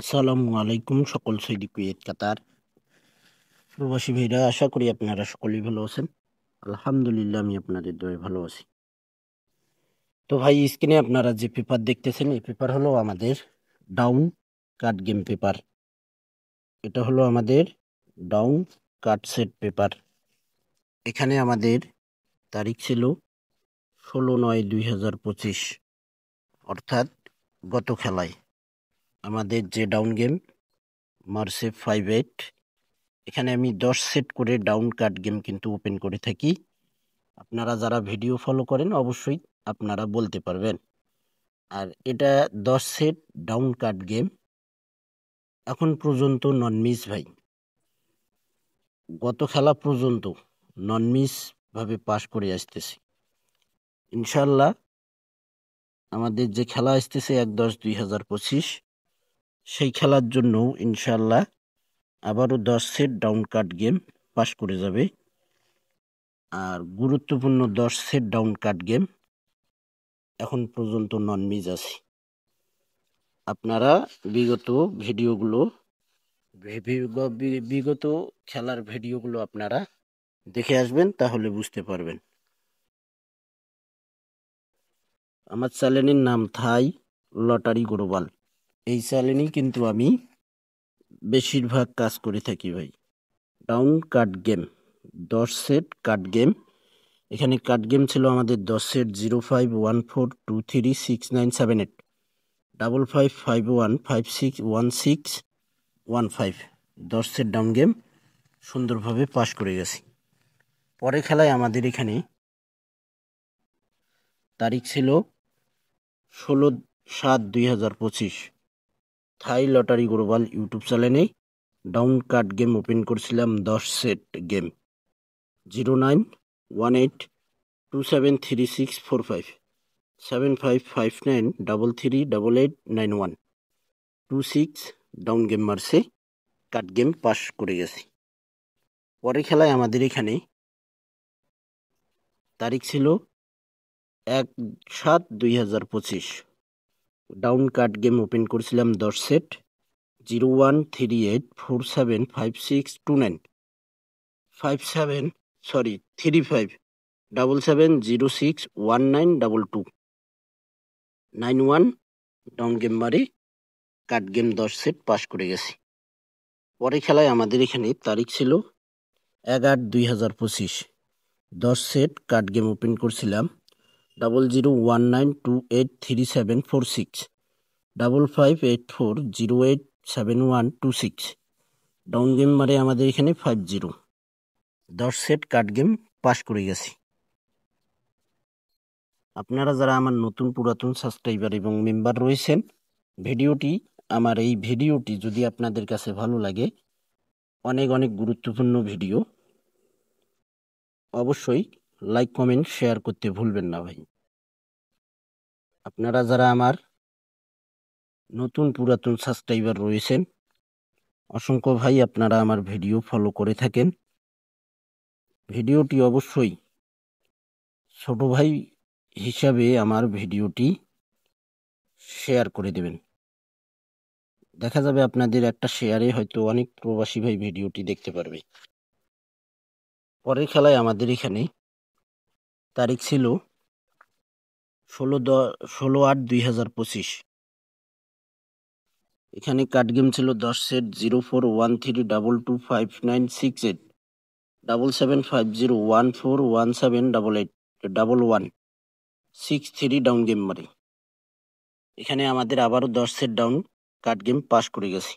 আসসালামু আলাইকুম সকল সৌদি কুয়েত কাতার প্রবাসী ভাইরা, আশা করি আপনারা সকলেই ভালো আছেন। আলহামদুলিল্লাহ, আমি আপনাদের দয়ায় ভালো আছি। তো ভাই, স্ক্রিনে আপনারা যে পেপার দেখতেছেন, এই পেপার হলো আমাদের ডাউন কার্ড গেম পেপার। এটা হলো আমাদের ডাউন কার্ড সেট পেপার। এখানে আমাদের তারিখ ছিল 16/9/2025, অর্থাৎ গত খেলায় আমাদের যে ডাউন গেম মার্সে 5-8, এখানে আমি 10 সেট করে ডাউন কার্ড গেম কিন্তু ওপেন করে থাকি। আপনারা যারা ভিডিও ফলো করেন অবশ্যই আপনারা বলতে পারবেন। আর এটা 10 সেট ডাউন কার্ড গেম এখন পর্যন্ত নন মিস ভাই। গত খেলা পর্যন্ত নন মিস ভাবে পাস করে আসতেছি। ইনশাল্লাহ আমাদের যে খেলা আসতেছে 1/10/2025, সেই খেলার জন্য ইনশাল্লাহ আবারও 10 set down card game pass করে যাবে। আর গুরুত্বপূর্ণ 10 সেট ডাউন কার্ড গেম এখন পর্যন্ত নন মিস আছে। আপনারা বিগত ভিডিওগুলো বিগত খেলার ভিডিওগুলো আপনারা দেখে আসবেন, তাহলে বুঝতে পারবেন। আমার চ্যানেলের নাম থাই লটারি গ্লোবাল। এই চ্যানেলেই কিন্তু আমি বেশিরভাগ কাজ করে থাকি ভাই। Down card game 10 set card game. এখানে কার্ড গেম ছিল আমাদের 10 সেট 0514236978, 5551561615, 10 সেট ডাউন গেম সুন্দরভাবে পাস করে গেছি। পরের খেলায় আমাদের এখানে তারিখ ছিল 16/7/2025, থাই লটারি গ্লোবাল ইউটিউব চ্যানেলে ডাউন কার্ড গেম ওপেন করছিলাম 10 সেট গেম 0918273645, 7559338891, 26 ডাউন গেম মারছে কার্ড গেম পাস করে গেছি। পরের খেলায় আমাদের এখানে তারিখ ছিল 1/7/2025, ডাউন কার্ড গেম ওপেন করছিলাম 10 সেট 0138475629, 35 91 ডাউন গেম মারে কার্ড গেম 10 সেট পাস করে গেছি। পরে খেলায় আমাদের এখানে তারিখ ছিল 1/8/2025, 10 সেট কার্ড গেম ওপেন করছিলাম 0019283746, 5584087126, ডাউন গেম মারে আমাদের এখানে 50। 10 সেট কার্ড গেম পাস করে গেছি। আপনারা যারা আমার নতুন পুরাতন সাবস্ক্রাইবার এবং মেম্বার রয়েছেন, আমার এই ভিডিওটি যদি আপনাদের কাছে ভালো লাগে, অনেক অনেক গুরুত্বপূর্ণ ভিডিও, অবশ্যই লাইক কমেন্ট শেয়ার করতে ভুলবেন না ভাই। আপনারা যারা আমার নতুন পুরাতন সাবস্ক্রাইবার রয়েছেন, অসংখ্য ভাই আপনারা আমার ভিডিও ফলো করে থাকেন। ভিডিওটি অবশ্যই ছোট ভাই হিসাবে আমার ভিডিওটি শেয়ার করে দেবেন। দেখা যাবে আপনাদের একটা শেয়ারে হয়তো অনেক প্রবাসী ভাই ভিডিওটি দেখতে পারবে। পরের খেলায় আমাদের এখানে তারিখ ছিল 16/8/2025, এখানে কার্ড গেম ছিল 10 সেট 0413225968, 775014178811, 63 ডাউন গেম মারে। এখানে আমাদের আবারও 10 set down card game pass করে গেছি।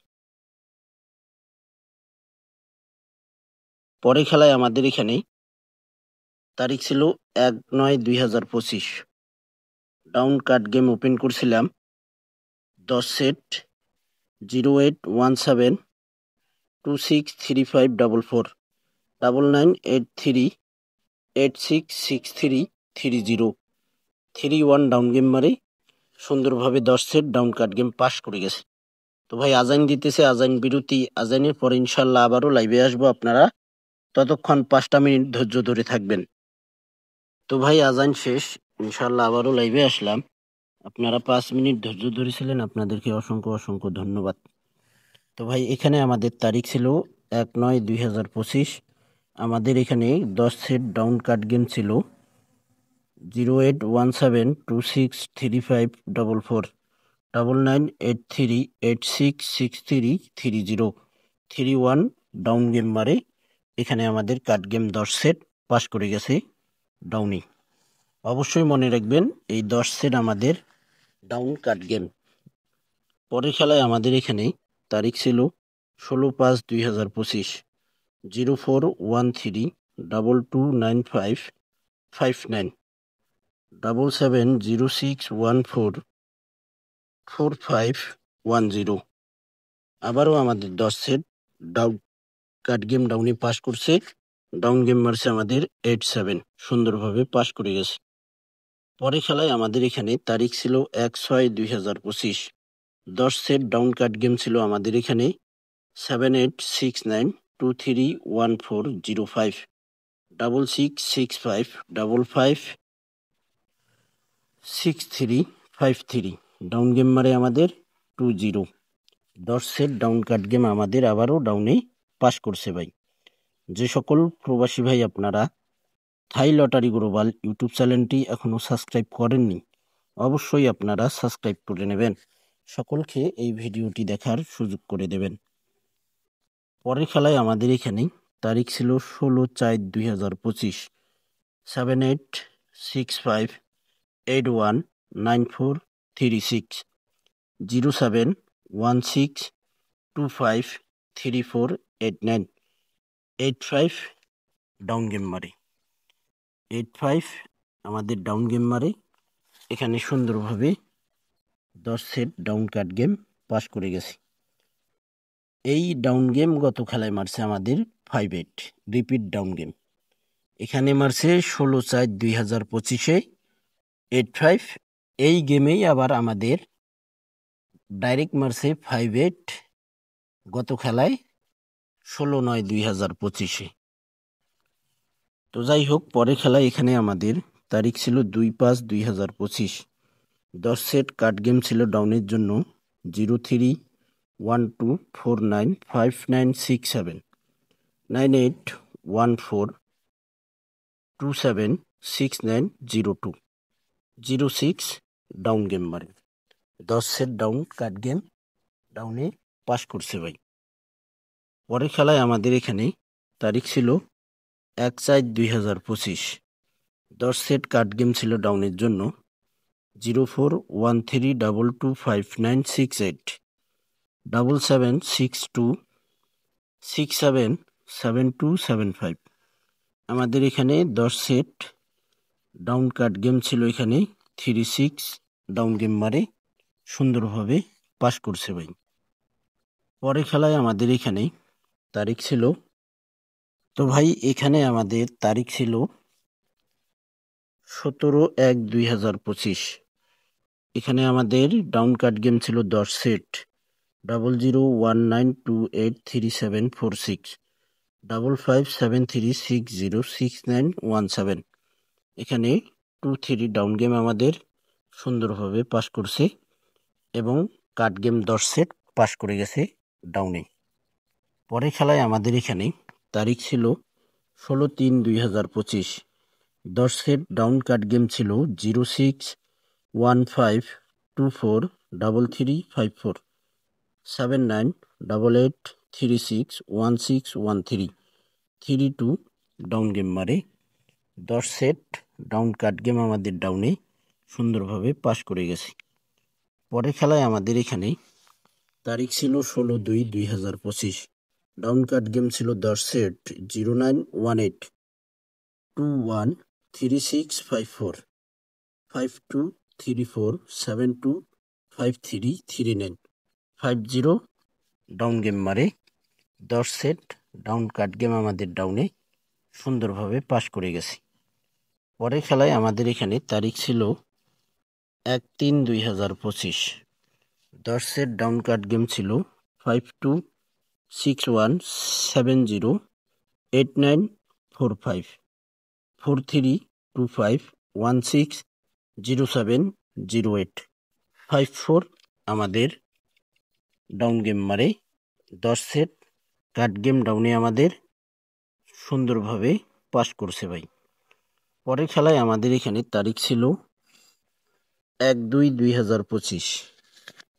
পরে খেলায় আমাদের এখানে তারিখ ছিল 1/9/2025, ডাউন কার্ড গেম ওপেন করছিলাম 10 সেট 0817263544, 9983866330, 31 ডাউন গেম মারে সুন্দরভাবে 10 set down card game pass করে গেছে। তো ভাই আজান দিতেছে, আজান বিরতি, আজানের পরে ইনশাল্লাহ আবারও লাইভে আসবো। আপনারা ততক্ষণ 5টা মিনিট ধৈর্য ধরে থাকবেন। তো ভাই আজান শেষ, ইনশাল্লাহ আবারও লাইভে আসলাম। আপনারা 5 মিনিট ধৈর্য ধরেছিলেন, আপনাদেরকে অসংখ্য অসংখ্য ধন্যবাদ। তো ভাই এখানে আমাদের তারিখ ছিল 1/9/2025। আমাদের এখানে 10 সেট ডাউন কাট গেম ছিল 08172635444 9983866330 ডাউন গেম মারে এখানে আমাদের কাট গেম 10 সেট পাস করে গেছে ডাউনি। অবশ্যই মনে রাখবেন এই 10 সেট আমাদের ডাউন কাট গেম। পরের খেলায় আমাদের এখানে তারিখ ছিল 16/5/2025 0413229559 7706144510। আবারও আমাদের 10 সেট ডাউন কাট গেম ডাউনে পাস করছে। ডাউন গেম মারছে আমাদের 87, সুন্দরভাবে পাস করে গেছে। পরে খেলায় আমাদের এখানে তারিখ ছিল 1/6/2025 10 সেট ডাউন কাট গেম ছিল আমাদের এখানে 7869231405 6665556353 ডাউন গেম মারে আমাদের 20। 10 সেট ডাউন কাট গেম আমাদের আবারও ডাউনে পাস করছে ভাই। যে সকল প্রবাসী ভাই আপনারা থাই লটারি গ্লোবাল ইউটিউব চ্যানেলটি এখনো সাবস্ক্রাইব করেননি, অবশ্যই আপনারা সাবস্ক্রাইব করে নেবেন। সকলকে এই ভিডিওটি দেখার সুযোগ করে দেবেন। পরের খেলায় আমাদের এখানে তারিখ ছিল 16/4/2025 7865819436 0716253489 85 ডাউন গেম মারে 85 আমাদের ডাউন গেম মারে এখানে সুন্দরভাবে 10 সেট ডাউন কাট গেম পাস করে গেছে। এই ডাউন গেম গত খেলায় মারছে আমাদের 58 রিপিট ডাউন গেম। এখানে মারছে 16/4/2025 85। এই গেমেই আবার আমাদের ডাইরেক্ট মারছে 58 গত খেলায় 16/9/2025। তো যাই হোক, পরের খেলায় এখানে আমাদের তারিখ ছিল 2/5/2025 10 সেট কাট গেম ছিল ডাউনের জন্য 0312495967 9814276902 06 ডাউন গেম মারে 10 সেট ডাউন কাট গেম ডাউনে পাস করছে ভাই। পরের খেলায় আমাদের এখানে তারিখ ছিল 1/4/2025 10 সেট কাট গেম ছিল ডাউনের জন্য 0413225968 7762677275। আমাদের এখানে 10 সেট ডাউন কাট গেম ছিল এখানে 36 ডাউন গেম মারে সুন্দরভাবে পাস করছে ভাই। পরের খেলায় আমাদের এখানে তারিখ ছিল, তো ভাই এখানে আমাদের তারিখ ছিল 17/1/2025। এখানে আমাদের ডাউন কাট গেম ছিল 10 সেট 0019283746 5573606917। এখানে 23 ডাউন গেম আমাদের সুন্দরভাবে পাস করছে এবং কাট গেম 10 সেট পাস করে গেছে ডাউনে। পরের খেলায় আমাদের এখানে তারিখ ছিল 16/3/2025 10 সেট ডাউন কাট গেম ছিল 0615243354 7988361613 32 ডাউন গেম মারে 10 সেট ডাউন কাট গেম আমাদের ডাউনে সুন্দরভাবে পাস করে গেছে। পরের খেলায় আমাদের এখানে তারিখ ছিল 16/2/2025 ডাউন কাট গেম ছিল 10 সেট 0918213654 5234725339 50 ডাউন গেম মারে 10 সেট ডাউন কাট গেম আমাদের ডাউনে সুন্দরভাবে পাস করে গেছে। পরের খেলায় আমাদের এখানে তারিখ ছিল 1/3/2025 10 সেট ডাউন কাট গেম ছিল 5261708945 4325160708 54 আমাদের ডাউন গেম মারে 10 সেট কার্ড গেম ডাউনে আমাদের সুন্দরভাবে পাস করছে ভাই। পরের খেলায় আমাদের এখানে তারিখ ছিল 1/2/2025।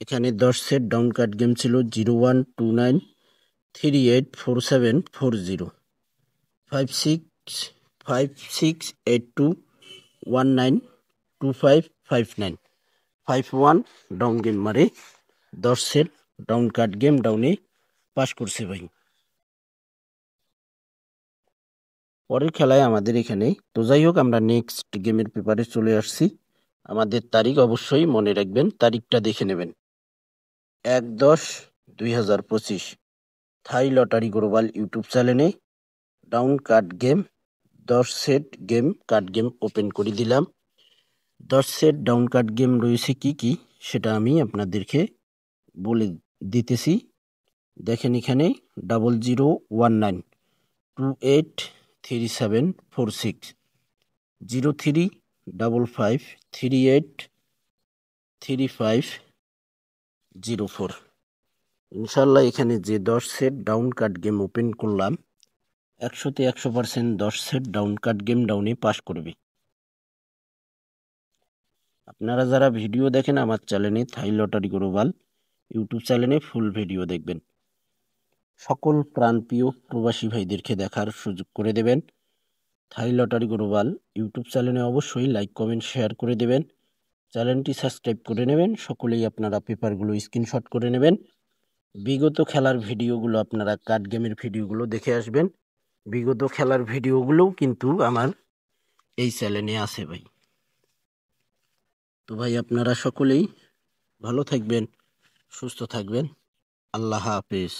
এখানে 10 সেট ডাউন কার্ড গেম ছিল 0129384740, 5682192559, 51 ডাউন গেম মারে 10 সেট ডাউন কার্ড গেম ডাউনে পাস করছে ভাই। পরের খেলায় আমাদের এখানে তো যাই হোক, আমরা নেক্সট গেমের পেপারে চলে আসছি। আমাদের তারিখ অবশ্যই মনে রাখবেন, তারিখটা দেখে নেবেন। 1/10/2025 থাই লটারি গ্লোবাল ইউটিউব চ্যানেলে down card game 10 set game card game open করে দিলাম। 10 সেট ডাউন কার্ড গেম রয়েছে কি কি সেটা আমি আপনাদেরকে বলে দিতেছি। দেখেন এখানে 0019283746, 0355383504। ইনশাল্লাহ এখানে যে 10 set down card game open করলাম 100তে 100% 10 সেট ডাউন কার্ড গেম ডাউনে পাস করবে। আপনারা যারা ভিডিও দেখেন আমার চ্যানেলে থাই লটারি গ্লোবাল ইউটিউব চ্যানেলে ফুল ভিডিও দেখবেন। সকল প্রাণপ্রিয় প্রবাসী ভাইদেরকে দেখার সুযোগ করে দেবেন। থাই লটারি গ্লোবাল ইউটিউব চ্যানেলে অবশ্যই লাইক কমেন্ট শেয়ার করে দেবেন। চ্যানেলটি সাবস্ক্রাইব করে নেবেন। সকলেই আপনারা পেপারগুলো স্ক্রিনশট করে নেবেন। বিগত খেলার ভিডিওগুলো আপনারা কার্ড গেমের ভিডিওগুলো দেখে আসবেন। বিগত খেলার ভিডিওগুলোও কিন্তু আমার এই চ্যানেলে আছে ভাই। তো ভাই আপনারা সকলেই ভালো থাকবেন, সুস্থ থাকবেন। আল্লাহ হাফেজ।